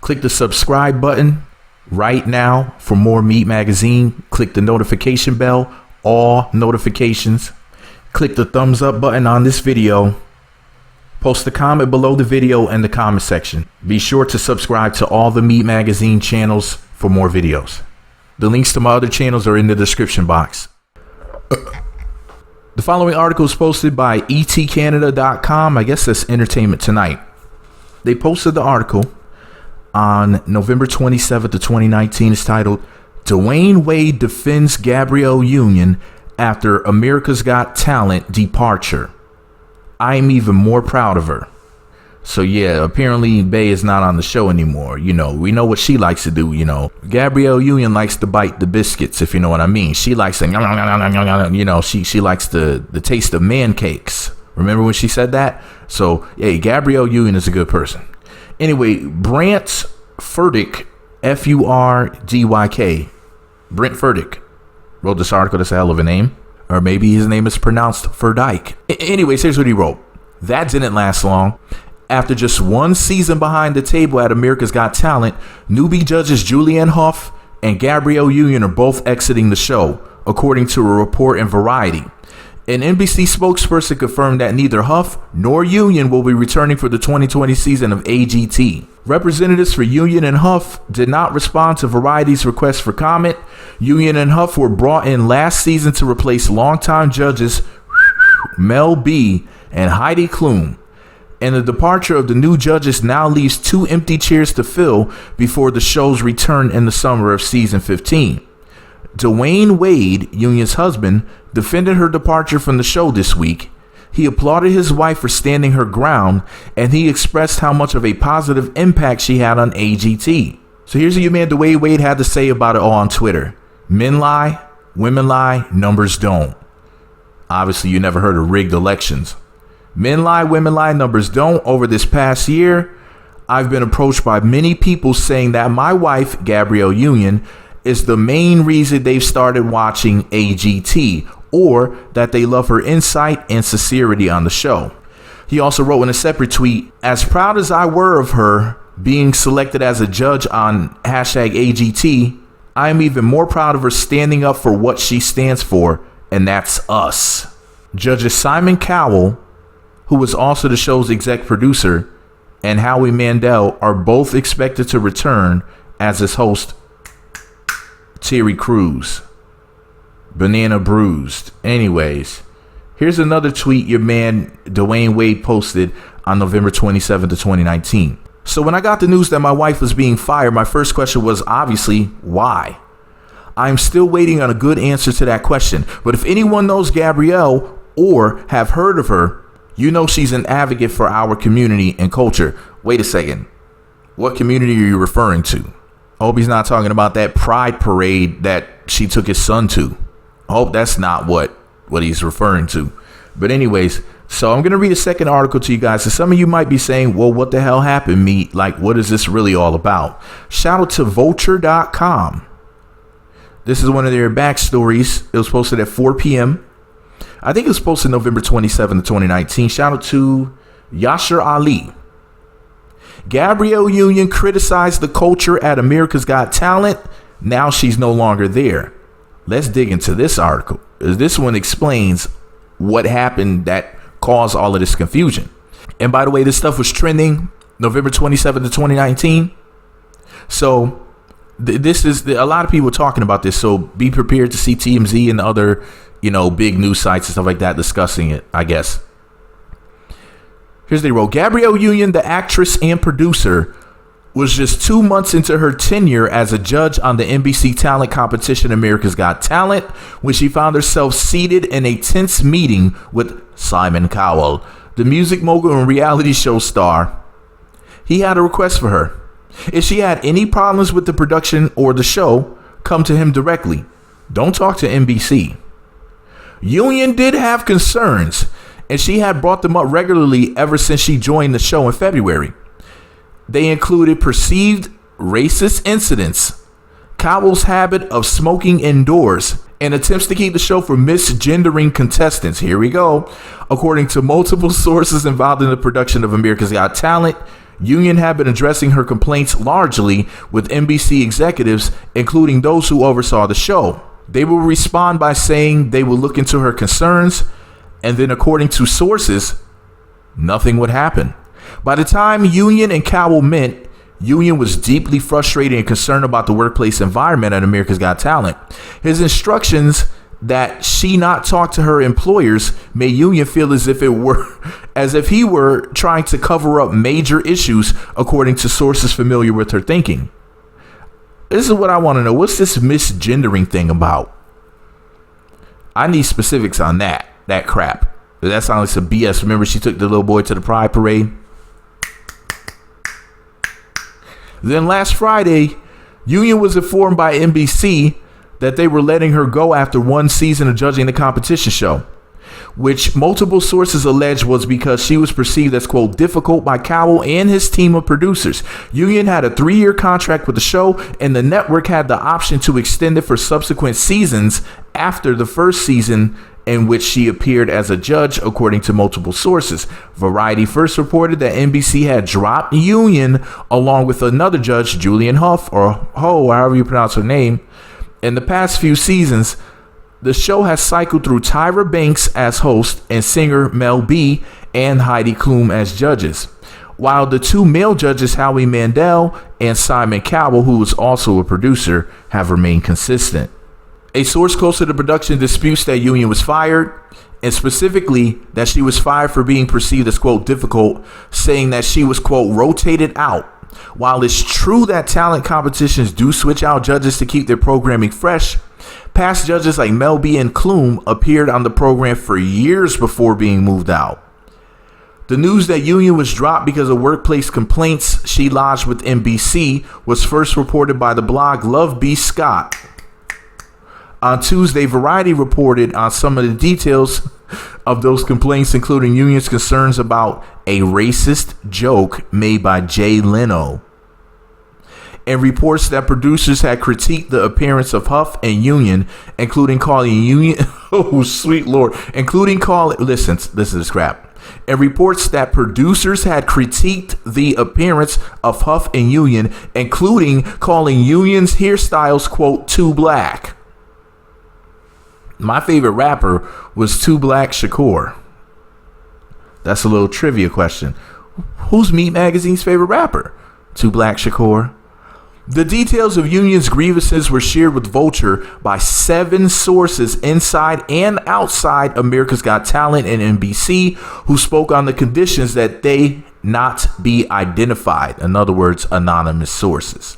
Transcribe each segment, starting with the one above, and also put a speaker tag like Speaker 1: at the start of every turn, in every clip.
Speaker 1: Click the subscribe button right now for more Meat Magazine. Click the notification bell, all notifications. Click the thumbs up button on this video. Post a comment below the video in the comment section. Be sure to subscribe to all the Meat Magazine channels for more videos. The links to my other channels are in the description box. The following article is posted by etcanada.com. I guess that's Entertainment Tonight. They posted the article on November 27th of 2019. It's titled, DWade Defends Gabrielle Union After America's Got Talent Departure. I'm even more proud of her. So yeah, apparently Bay is not on the show anymore. You know, we know what she likes to do. You know, Gabrielle Union likes to bite the biscuits, if you know what I mean. She likes to, you know, she likes the taste of man cakes. Remember when she said that? So yeah, Gabrielle Union is a good person. Anyway, Brent Furdyk, Furdyk, Brent Furdyk wrote this article. That's a hell of a name. Or maybe his name is pronounced Furdyk. Anyways, here's what he wrote. That didn't last long. After just one season behind the table at America's Got Talent, newbie judges Julianne Hough and Gabrielle Union are both exiting the show, according to a report in Variety. An NBC spokesperson confirmed that neither Hough nor Union will be returning for the 2020 season of AGT. Representatives for Union and Hough did not respond to Variety's request for comment. Union and Hough were brought in last season to replace longtime judges Mel B and Heidi Klum. And the departure of the new judges now leaves two empty chairs to fill before the show's return in the summer of season 15. DWade, Union's husband, defended her departure from the show this week. He applauded his wife for standing her ground, and he expressed how much of a positive impact she had on AGT. So here's what your man DWade had to say about it all on Twitter. Men lie, women lie, numbers don't. Obviously, you never heard of rigged elections. Men lie, women lie, numbers don't. Over this past year, I've been approached by many people saying that my wife, Gabrielle Union, is the main reason they've started watching AGT, or that they love her insight and sincerity on the show. He also wrote in a separate tweet, as proud as I were of her being selected as a judge on #AGT, I am even more proud of her standing up for what she stands for, and that's us. Judges Simon Cowell, who was also the show's exec producer, and Howie Mandel are both expected to return as his host. Terry Crews. Banana bruised. Anyways, here's another tweet your man DWade posted on November 27th of 2019. So when I got the news that my wife was being fired, my first question was obviously, why? I'm still waiting on a good answer to that question. But if anyone knows Gabrielle or have heard of her, you know she's an advocate for our community and culture. Wait a second. What community are you referring to? I hope he's not talking about that pride parade that she took his son to. I hope that's not what he's referring to. But anyways, so I'm going to read a second article to you guys. And some of you might be saying, well, what the hell happened, me? Like, what is this really all about? Shout out to vulture.com. This is one of their backstories. It was posted at 4 p.m. I think it was posted November 27th of 2019. Shout out to Yashar Ali. Gabrielle Union criticized the culture at America's Got Talent. Now she's no longer there. Let's dig into this article. This one explains what happened that caused all of this confusion. And by the way, this stuff was trending November 27th of 2019. So this is a lot of people talking about this. So be prepared to see TMZ and other, big news sites and stuff like that discussing it, I guess. Here's the wrote. Gabrielle Union, the actress and producer, was just 2 months into her tenure as a judge on the NBC talent competition America's Got Talent when she found herself seated in a tense meeting with Simon Cowell, the music mogul and reality show star. He had a request for her. If she had any problems with the production or the show, come to him directly. Don't talk to NBC. Union did have concerns, and she had brought them up regularly ever since she joined the show in February. They included perceived racist incidents, Cowell's habit of smoking indoors, and attempts to keep the show from misgendering contestants. Here we go. According to multiple sources involved in the production of America's Got Talent, Union had been addressing her complaints largely with NBC executives, including those who oversaw the show. They will respond by saying they will look into her concerns, and then according to sources, nothing would happen. By the time Union and Cowell met, Union was deeply frustrated and concerned about the workplace environment at America's Got Talent. His instructions that she not talk to her employers made Union feel as if he were trying to cover up major issues, according to sources familiar with her thinking. This is what I want to know. What's this misgendering thing about? I need specifics on that crap. That sounds like some BS. Remember, she took the little boy to the Pride Parade? Then last Friday, Union was informed by NBC that they were letting her go after one season of judging the competition show, which multiple sources allege was because she was perceived as, quote, difficult by Cowell and his team of producers. Union had a 3-year contract with the show, and the network had the option to extend it for subsequent seasons after the first season in which she appeared as a judge, according to multiple sources. Variety first reported that NBC had dropped Union along with another judge, Julian Huff, or Ho, however you pronounce her name. In the past few seasons, the show has cycled through Tyra Banks as host and singer Mel B and Heidi Klum as judges, while the two male judges, Howie Mandel and Simon Cowell, who was also a producer, have remained consistent. A source close to the production disputes that Union was fired, and specifically that she was fired for being perceived as, quote, difficult, saying that she was, quote, rotated out. While it's true that talent competitions do switch out judges to keep their programming fresh, past judges like Mel B and Klum appeared on the program for years before being moved out. The news that Union was dropped because of workplace complaints she lodged with NBC was first reported by the blog Love B. Scott. On Tuesday, Variety reported on some of the details of those complaints, including Union's concerns about a racist joke made by Jay Leno, and reports that producers had critiqued the appearance of Huff and Union, including calling Union, oh sweet lord, including calling, listen to this crap, and reports that producers had critiqued the appearance of Huff and Union, including calling Union's hairstyles, quote, too black. My favorite rapper was Too Black Shakur. That's a little trivia question. Who's Meat Magazine's favorite rapper? Too Black Shakur. The details of Union's grievances were shared with Vulture by 7 sources inside and outside America's Got Talent and NBC, who spoke on the conditions that they not be identified. In other words, anonymous sources.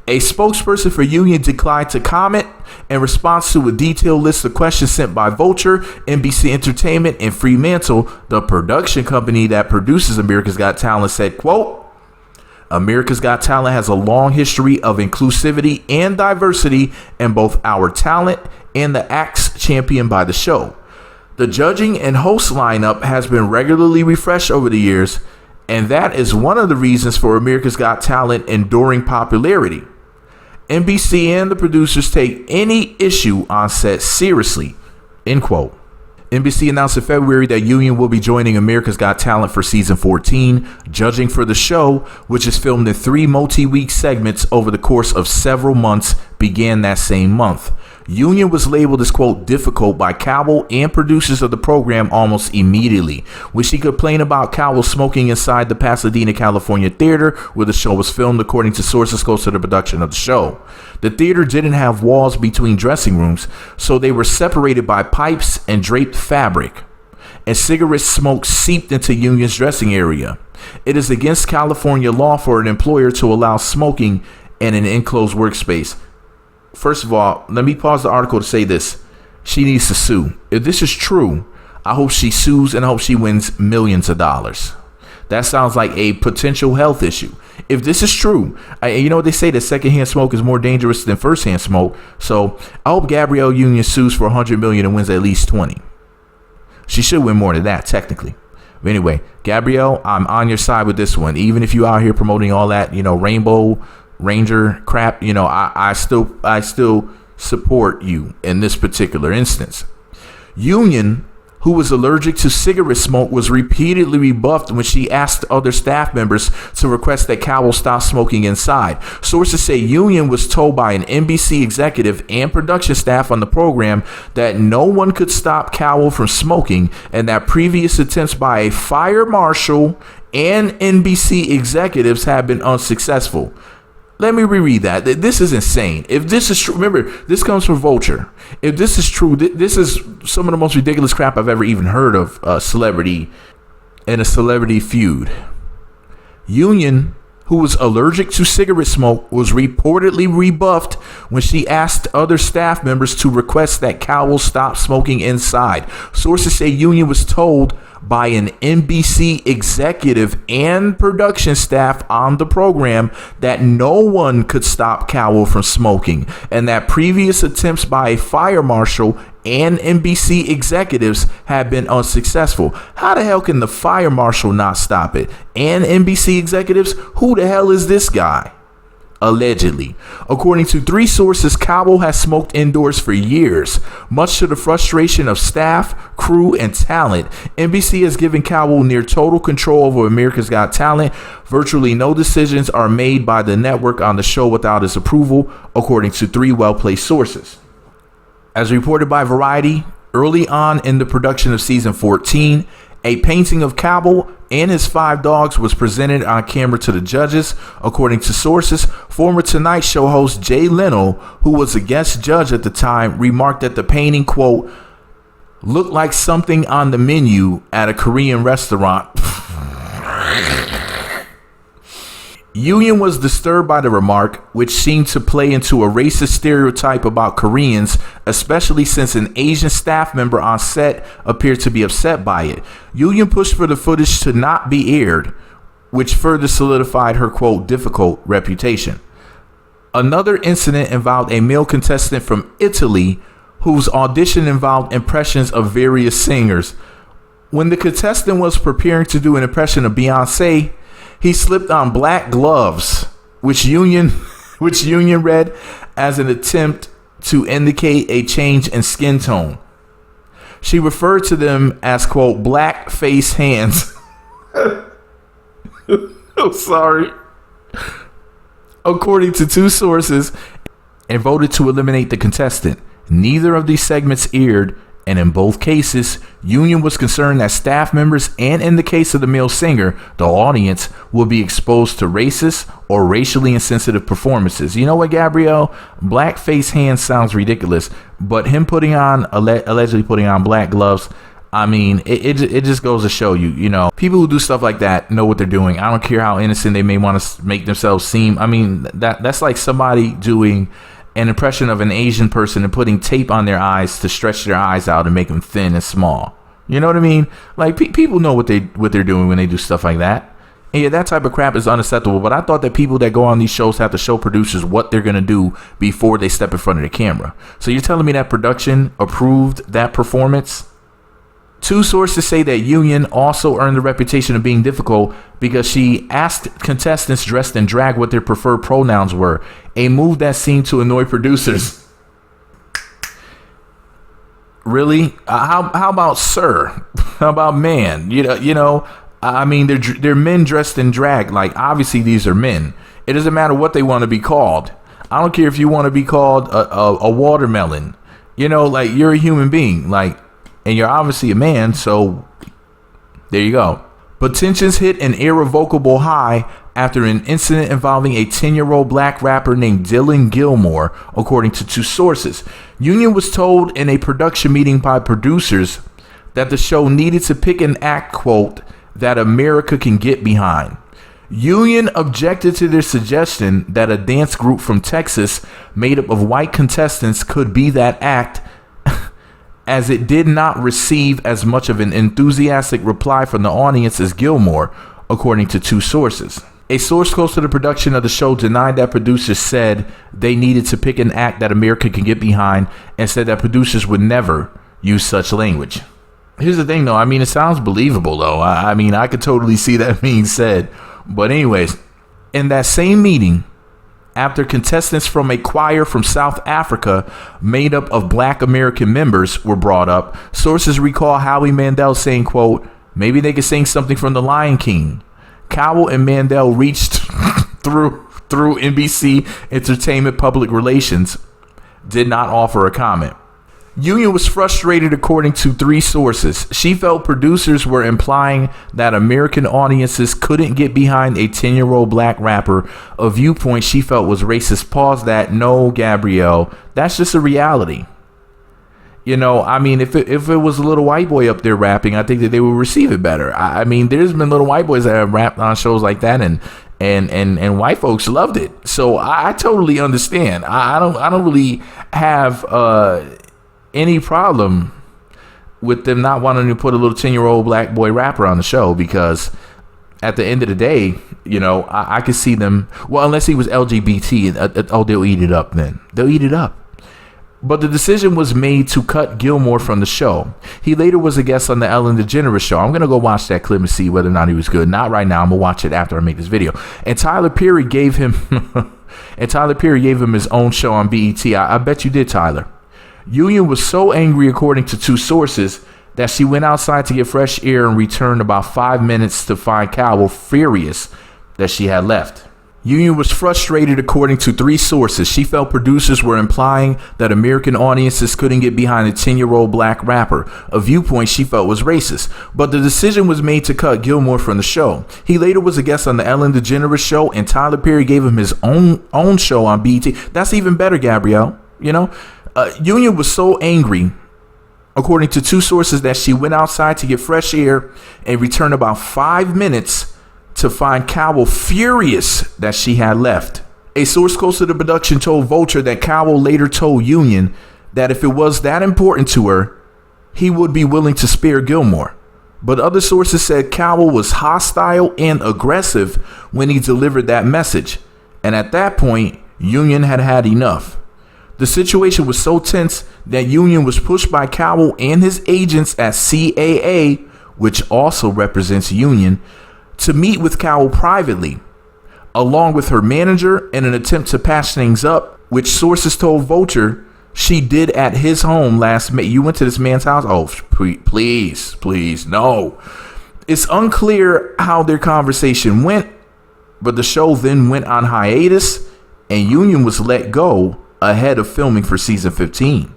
Speaker 1: A spokesperson for Union declined to comment in response to a detailed list of questions sent by Vulture, NBC Entertainment, and Fremantle, the production company that produces America's Got Talent, said, quote, America's Got Talent has a long history of inclusivity and diversity in both our talent and the acts championed by the show. The judging and host lineup has been regularly refreshed over the years, and that is one of the reasons for America's Got Talent enduring popularity. NBC and the producers take any issue on set seriously, end quote. NBC announced in February that Union will be joining America's Got Talent for season 14, judging for the show, which is filmed in 3 multi-week segments over the course of several months, began that same month. Union was labeled as, quote, difficult by Cowell and producers of the program almost immediately, when she complained about Cowell smoking inside the Pasadena, California theater where the show was filmed, according to sources close to the production of the show. The theater didn't have walls between dressing rooms, so they were separated by pipes and draped fabric, and cigarette smoke seeped into Union's dressing area. It is against California law for an employer to allow smoking in an enclosed workspace. First of all, let me pause the article to say this. She needs to sue. If this is true, I hope she sues and I hope she wins millions of dollars. That sounds like a potential health issue. If this is true, you know what they say, that secondhand smoke is more dangerous than firsthand smoke. So I hope Gabrielle Union sues for $100 million and wins at least 20. She should win more than that, technically. But anyway, Gabrielle, I'm on your side with this one. Even if you out here promoting all that, Rainbow Ranger crap, I still support you in this particular instance. Union, who was allergic to cigarette smoke, was repeatedly rebuffed when she asked other staff members to request that Cowell stop smoking inside. Sources say Union was told by an NBC executive and production staff on the program that no one could stop Cowell from smoking, and that previous attempts by a fire marshal and NBC executives have been unsuccessful. Let me reread that. This is insane. If this is true, remember, this comes from Vulture. If this is true, this is some of the most ridiculous crap I've ever even heard of a celebrity in a celebrity feud. Union, who was allergic to cigarette smoke, was reportedly rebuffed when she asked other staff members to request that Cowell stop smoking inside. Sources say Union was told by an NBC executive and production staff on the program that no one could stop Cowell from smoking, and that previous attempts by a fire marshal and NBC executives have been unsuccessful. How the hell can the fire marshal not stop it? And NBC executives? Who the hell is this guy? Allegedly. According to 3 sources, Cowell has smoked indoors for years, much to the frustration of staff, crew, and talent. NBC has given Cowell near total control over America's Got Talent. Virtually no decisions are made by the network on the show without his approval, according to 3 well-placed sources. As reported by Variety, early on in the production of season 14, a painting of Cowell and his 5 dogs was presented on camera to the judges. According to sources, former Tonight Show host Jay Leno, who was a guest judge at the time, remarked that the painting, quote, looked like something on the menu at a Korean restaurant. Union was disturbed by the remark, which seemed to play into a racist stereotype about Koreans, especially since an Asian staff member on set appeared to be upset by it. Union pushed for the footage to not be aired, which further solidified her, quote, difficult reputation. Another incident involved a male contestant from Italy whose audition involved impressions of various singers. When the contestant was preparing to do an impression of Beyonce, he slipped on black gloves, which Union read as an attempt to indicate a change in skin tone. She referred to them as, quote, black face hands. I'm sorry. According to 2 sources, and voted to eliminate the contestant. Neither of these segments aired, and in both cases, Union was concerned that staff members, and in the case of the male singer, the audience, will be exposed to racist or racially insensitive performances. You know what, Gabrielle? Blackface hands sounds ridiculous, but him allegedly putting on black gloves, I mean, it just goes to show you, you know, people who do stuff like that know what they're doing. I don't care how innocent they may want to make themselves seem. I mean, that's like somebody doing an impression of an Asian person and putting tape on their eyes to stretch their eyes out and make them thin and small. You know what I mean? Like, people know what they're doing when they do stuff like that. And yeah, that type of crap is unacceptable. But I thought that people that go on these shows have to show producers what they're going to do before they step in front of the camera. So you're telling me that production approved that performance? 2 sources say that Union also earned the reputation of being difficult because she asked contestants dressed in drag what their preferred pronouns were, a move that seemed to annoy producers. Really? How about sir? How about man? You know. I mean, they're men dressed in drag. Like, obviously, these are men. It doesn't matter what they want to be called. I don't care if you want to be called a watermelon. You know, like, you're a human being. Like, and you're obviously a man, so there you go. But tensions hit an irrevocable high after an incident involving a 10-year-old black rapper named Dylan Gilmore, according to 2 sources. Union was told in a production meeting by producers that the show needed to pick an act, quote, that America can get behind. Union objected to their suggestion that a dance group from Texas made up of white contestants could be that act, as it did not receive as much of an enthusiastic reply from the audience as Gilmore, according to 2 sources. A source close to the production of the show denied that producers said they needed to pick an act that America can get behind, and said that producers would never use such language. Here's the thing, though. I mean, it sounds believable, though. I mean, I could totally see that being said. But anyways, in that same meeting, after contestants from a choir from South Africa made up of Black American members were brought up. Sources recall Howie Mandel saying, quote, maybe they could sing something from The Lion King. Cowell and Mandel reached through NBC Entertainment Public Relations, did not offer a comment. Union was frustrated, according to 3 sources. She felt producers were implying that American audiences couldn't get behind a 10-year-old black rapper, a viewpoint she felt was racist. Pause that. No, Gabrielle, that's just a reality. You know, I mean, if it was a little white boy up there rapping, I think that they would receive it better. I mean, there's been little white boys that have rapped on shows like that, and white folks loved it. So I totally understand. I don't really have any problem with them not wanting to put a little 10-year-old black boy rapper on the show, because at the end of the day, you know, I could see them. Well, unless he was LGBT, they'll eat it up then. They'll eat it up. But the decision was made to cut Gilmore from the show. He later was a guest on the Ellen DeGeneres show. I'm going to go watch that clip and see whether or not he was good. Not right now. I'm going to watch it after I make this video. And Tyler Perry gave him his own show on BET. I bet you did, Tyler. Union was so angry, according to 2 sources, that she went outside to get fresh air and returned about 5 minutes to find Cowell furious that she had left. Union was frustrated, according to 3 sources. She felt producers were implying that American audiences couldn't get behind a 10-year-old black rapper, a viewpoint she felt was racist. But the decision was made to cut Gilmore from the show. He later was a guest on the Ellen DeGeneres show, and Tyler Perry gave him his own show on BET. That's even better, Gabrielle. You know, Union was so angry, according to 2 sources, that she went outside to get fresh air and returned about 5 minutes to find Cowell furious that she had left. A source close to the production told Vulture that Cowell later told Union that if it was that important to her, he would be willing to spare Gilmore. But other sources said Cowell was hostile and aggressive when he delivered that message, and at that point, Union had had enough. The situation was so tense that Union was pushed by Cowell and his agents at CAA, which also represents Union, to meet with Cowell privately, along with her manager, in an attempt to patch things up, which sources told Vulture she did at his home last May. You went to this man's house? Oh, please, no. It's unclear how their conversation went, but the show then went on hiatus, and Union was let go ahead of filming for season 15.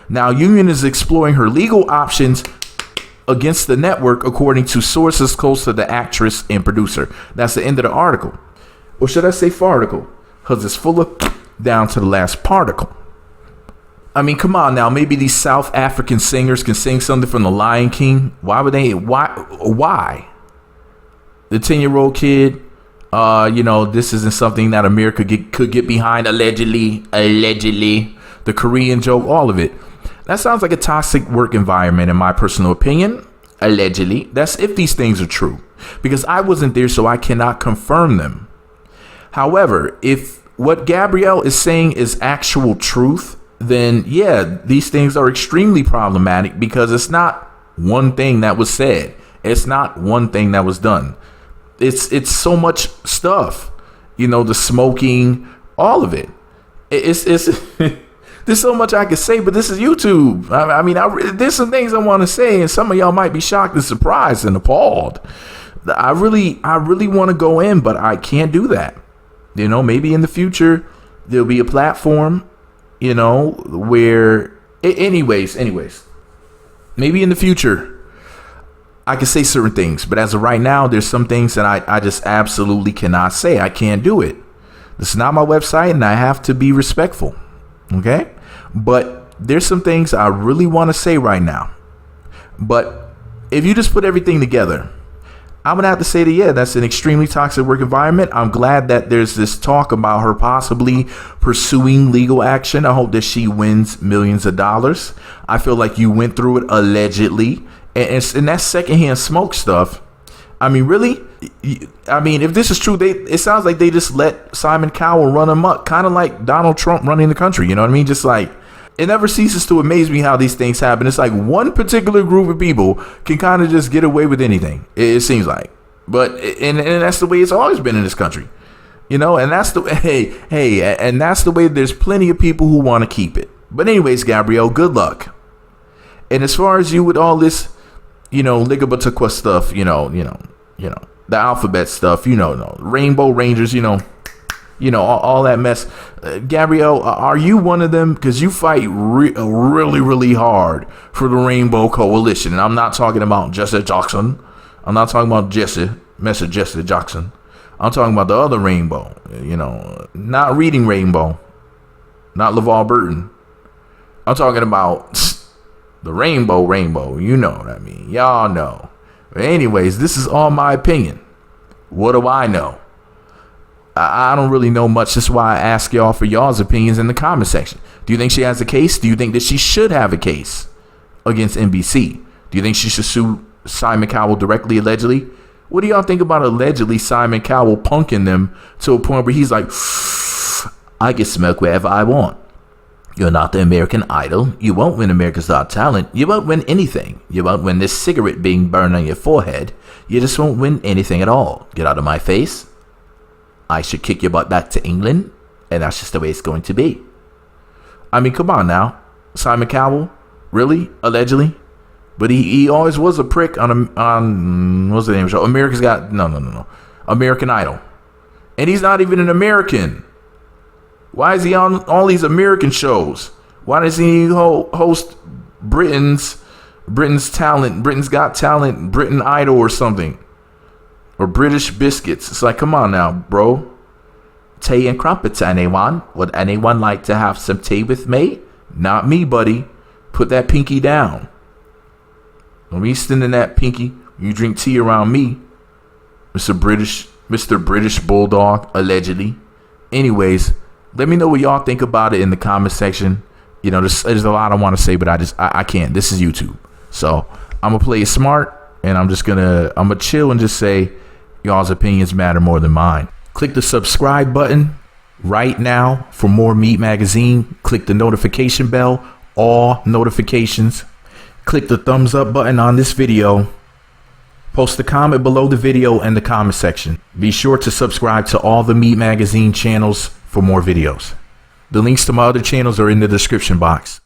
Speaker 1: Now, Union is exploring her legal options against the network, according to sources close to the actress and producer. That's the end of the article. Or should I say farticle? Because it's full of down to the last particle. I mean, come on now. Maybe these South African singers can sing something from The Lion King. Why would they? Why? The 10-year-old kid, you know, this isn't something that America could get behind, allegedly. The Korean joke, all of it. That sounds like a toxic work environment, in my personal opinion. Allegedly. That's if these things are true, because I wasn't there, so I cannot confirm them. However, if what Gabrielle is saying is actual truth, then yeah, these things are extremely problematic, because it's not one thing that was said. It's not one thing that was done. It's so much stuff, you know, the smoking, all of it. It's there's so much I could say, but this is YouTube. I mean, there's some things I want to say, and some of y'all might be shocked and surprised and appalled. I really want to go in, but I can't do that. You know, maybe in the future there'll be a platform, you know, where, anyways, maybe in the future I can say certain things, but as of right now, there's some things that I just absolutely cannot say. I can't do it. This is not my website, and I have to be respectful. Okay? But there's some things I really want to say right now. But if you just put everything together, I'm going to have to say that, yeah, that's an extremely toxic work environment. I'm glad that there's this talk about her possibly pursuing legal action. I hope that she wins millions of dollars. I feel like you went through it allegedly. And that secondhand smoke stuff, I mean, really? I mean, if this is true, it sounds like they just let Simon Cowell run amok, kind of like Donald Trump running the country. You know what I mean? Just like, it never ceases to amaze me how these things happen. It's like one particular group of people can kind of just get away with anything, it seems like. But and that's the way it's always been in this country. You know, and that's the and that's the way. There's plenty of people who want to keep it. But anyways, Gabrielle, good luck. And as far as you with all this, Ligabatukwa stuff, the alphabet stuff, Rainbow Rangers, all that mess. Gabrielle, are you one of them? Because you fight really, really hard for the Rainbow Coalition. And I'm not talking about Jesse Jackson. I'm not talking about Mr. Jesse Jackson. I'm talking about the other Rainbow, not Reading Rainbow, not LeVar Burton. I'm talking about the Rainbow, you know what I mean. Y'all know. But anyways, this is all my opinion. What do I know? I don't really know much. That's why I ask y'all for y'all's opinions in the comment section. Do you think she has a case? Do you think that she should have a case against NBC? Do you think she should sue Simon Cowell directly, allegedly? What do y'all think about allegedly Simon Cowell punking them to a point where he's like, I can smoke wherever I want. You're not the American Idol. You won't win America's Got Talent. You won't win anything. You won't win this cigarette being burned on your forehead. You just won't win anything at all. Get out of my face. I should kick your butt back to England. And that's just the way it's going to be. I mean, come on now. Simon Cowell? Really? Allegedly? But he always was a prick on what's the name of the show? America's Got... No. American Idol. And he's not even an American. Why is he on all these American shows? Why does he host Britain's Talent, Britain's Got Talent, Britain Idol or something? Or British Biscuits? It's like, come on now, bro. Tea and crumpets, anyone? Would anyone like to have some tea with me? Not me, buddy. Put that pinky down. Don't be extending that pinky. You drink tea around me, Mr. British Bulldog, allegedly. Anyways, let me know what y'all think about it in the comment section. There's a lot I want to say, but I can't. This is YouTube. So I'm going to play it smart, and I'm going to chill and just say y'all's opinions matter more than mine. Click the subscribe button right now for more Meat Magazine. Click the notification bell, all notifications. Click the thumbs up button on this video. Post a comment below the video in the comment section. Be sure to subscribe to all the Meat Magazine channels for more videos. The links to my other channels are in the description box.